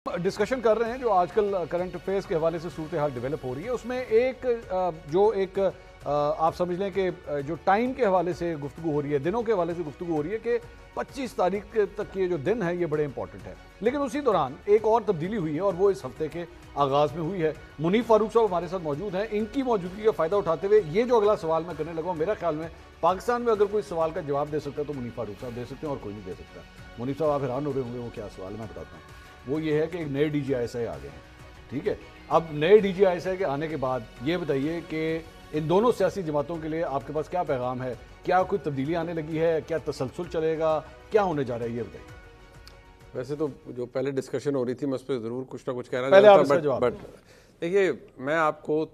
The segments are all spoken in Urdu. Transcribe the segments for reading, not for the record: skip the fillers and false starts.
ڈسکشن کر رہے ہیں جو آج کل کرنٹ افیئرس کے حوالے سے صورتحال ڈیولپ ہو رہی ہے، اس میں ایک آپ سمجھ لیں کہ جو ٹائم کے حوالے سے گفتگو ہو رہی ہے، دنوں کے حوالے سے گفتگو ہو رہی ہے کہ 25 تاریخ تک یہ جو دن ہے یہ بڑے امپورٹنٹ ہے، لیکن اسی دوران ایک اور تبدیلی ہوئی ہے اور وہ اس ہفتے کے آغاز میں ہوئی ہے۔ منیف فاروق صاحب ہمارے ساتھ موجود ہیں، ان کی موجودگی کا فائدہ اٹھاتے ہوئے یہ جو اگلا سوال میں کرنے لگا ہوں، میرا خیال میں پاکستان میں اگر کوئی سوال کا جواب دے سکتا ہے تو منیف فاروق صاحب دے سکتے ہیں اور کوئی نہیں دے سکتا۔ منیف صاحب آپ حیران ہو رہے ہوں گے وہ کیا سوال میں بتاتا ہوں۔ وہ یہ ہے کہ ایک نئے D G I S I آ گئے ہیں، ٹھیک ہے؟ اب نئے D G I S I کے آنے کے بعد یہ بتائیے کہ ان دونوں سیاسی جماعتوں کے لیے آپ کے پاس کیا پیغام ہے؟ کیا کوئی تبدیلی آنے لگی ہے؟ کیا تسلسل چلے گا؟ کیا ہونے جا رہا ہے یہ بتائیے۔ ویسے تو جو پہلے ڈسکشن ہو رہی تھی میں اس پہ ضرور کچھ نہ کچھ کہنا چاہتا ہوں، بٹ دیکھیے میں آپ کو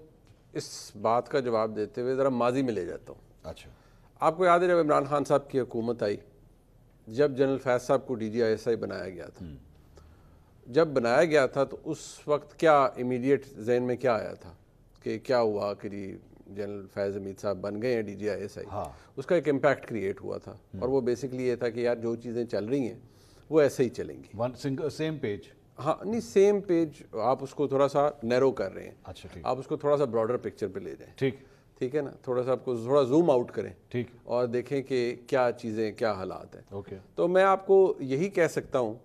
اس بات کا جواب دیتے ہوئے ذرا ماضی میں لے جاتا ہوں۔ اچھا، آپ کو یاد ہے جب عمران خان صاحب کی حکومت آئی، جب جنرل فیض صاحب کو D G I S I بنایا گیا تھا، جب بنایا گیا تھا تو اس وقت کیا امیڈیٹ ذہن میں کیا آیا تھا کہ کیا ہوا کہ جنرل فیض حمید صاحب بن گئے ہیں D G I S I? اس کا ایک امپیکٹ کریٹ ہوا تھا اور وہ بیسکلی یہ تھا کہ یار جو چیزیں چل رہی ہیں وہ ایسے ہی چلیں گی، سیم پیج۔ ہاں نہیں، سیم پیج آپ اس کو تھوڑا سا نیرو کر رہے ہیں، اچھا ٹھیک، آپ اس کو تھوڑا سا براڈر پکچر پہ لے جائیں، ٹھیک ہے نا، تھوڑا سا آپ کو تھوڑا زوم آؤٹ کریں ٹھیک، اور دیکھیں کہ کیا چیزیں کیا حالات ہیں۔ اوکے، تو میں آپ کو یہی کہہ سکتا ہوں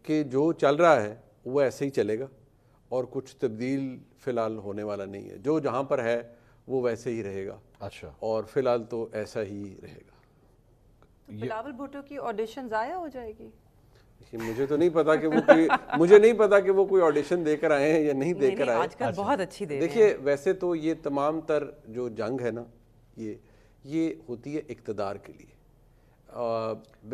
کہ جو چل رہا ہے وہ ایسے ہی چلے گا اور کچھ تبدیل فی الحال ہونے والا نہیں ہے، جو جہاں پر ہے وہ ویسے ہی رہے گا۔ اچھا، اور فی الحال تو ایسا ہی رہے گا۔ بلاول بھٹو کی آڈیشن ضائع ہو جائے گی؟ مجھے تو نہیں پتا کہ وہ کوئی مجھے نہیں پتا کہ وہ کوئی آڈیشن دے کر آئے ہیں یا نہیں دے کر آئے۔ آج کل بہت اچھی دے رہے ہیں۔ دیکھیے ویسے تو یہ تمام تر جو جنگ ہے نا یہ ہوتی ہے اقتدار کے لیے،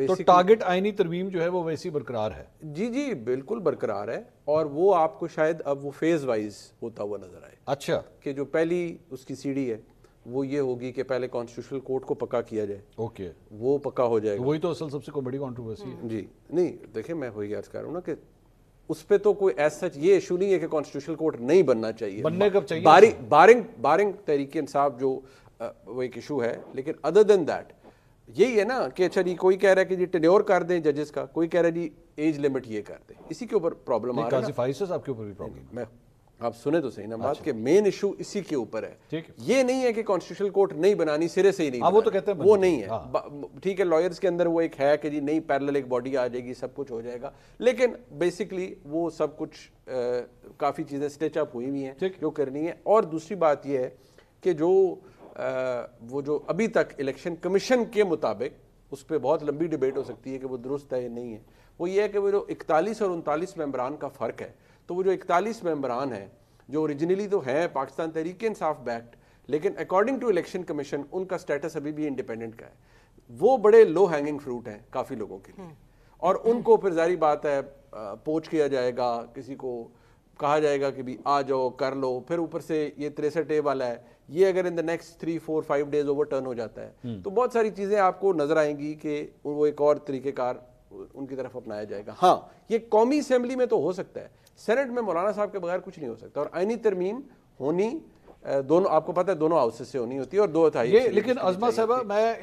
تو ٹارگٹ آئینی ترمیم جو ہے وہ ویسی برقرار ہے؟ جی بالکل برقرار ہے، اور وہ آپ کو شاید اب وہ فیز وائز ہوتا ہوا نظر آئے۔ اچھا، کہ جو پہلی اس کی سیڑھی ہے وہ یہ ہوگی کہ پہلے کانسٹیٹیوشنل کورٹ کو پکا کیا جائے، اوکے، وہ پکا ہو جائے گا۔ وہی تو اصل سب سے کوئی بڑی کنٹروورسی ہے۔ جی نہیں دیکھیں میں وہی عرض کر رہا ہوں نا کہ اس پہ تو کوئی ایز سچ یہ ایشو نہیں ہے کہ کانسٹیٹیوشنل کورٹ نہیں بننا چاہیے، بننے کب چاہیے؟ بارنگ تحریک انصاف جو وہ ایک ایشو ہے، لیکن ادر دین دیٹ یہی ہے نا کہ اچھا جی کوئی کہہ رہا ہے کہ جی ٹینیور کر دیں ججز کا، کوئی کہہ رہا ہے جی ایج لمٹ یہ کر دیں، اسی کے اوپر پرابلم آ رہا ہے۔ آپ کے اوپر بھی پرابلم ہے؟ آپ سنیں تو صحیح نا بات کہ مین ایشو اسی کے اوپر ہے، ٹھیک، یہ نہیں ہے کہ کانسٹیٹیوشنل کورٹ نہیں بنانی، سرے سے ہی نہیں، وہ تو کہتے ہیں وہ نہیں ہے، ٹھیک ہے لائرز کے اندر وہ ایک ہے کہ جی نہیں پیرلل ایک باڈی آ جائے گی، سب کچھ ہو جائے گا، لیکن بیسکلی وہ سب کچھ کافی چیزیں سٹیچ اپ ہوئی ہوئی ہیں جو کرنی ہے۔ اور دوسری بات یہ ہے کہ وہ جو ابھی تک الیکشن کمیشن کے مطابق اس پہ بہت لمبی ڈیبیٹ ہو سکتی ہے کہ وہ درست ہے یا نہیں ہے، وہ یہ ہے کہ وہ جو 41 اور 39 ممبران کا فرق ہے، تو وہ جو 41 ممبران ہیں جو اوریجنلی تو ہیں پاکستان تحریک انصاف بیکڈ، لیکن اکارڈنگ ٹو الیکشن کمیشن ان کا سٹیٹس ابھی بھی انڈیپینڈنٹ کا ہے، وہ بڑے لو ہینگنگ فروٹ ہیں کافی لوگوں کے لیے، اور ان کو پھر ظاہری بات ہے پوچھ کیا جائے گا، کسی کو کہا جائے گا کہ بھی آ جاؤ کر لو، پھر اوپر سے یہ 63A والا ہے، یہ اگر in the next 3 4 5 days over turn ہو جاتا ہے تو بہت ساری چیزیں آپ کو نظر آئیں گی کہ وہ ایک اور طریقہ کار ان کی طرف اپنایا جائے گا۔ ہاں یہ قومی اسمبلی میں تو ہو سکتا ہے، سینٹ میں مولانا صاحب کے بغیر کچھ نہیں ہو سکتا، اور آئینی ترمیم ہونی دونوں، آپ کو پتہ ہے دونوں ہاؤسز سے ہونی ہوتی ہے اور 2/3۔ لیکن عظمہ صاحبہ میں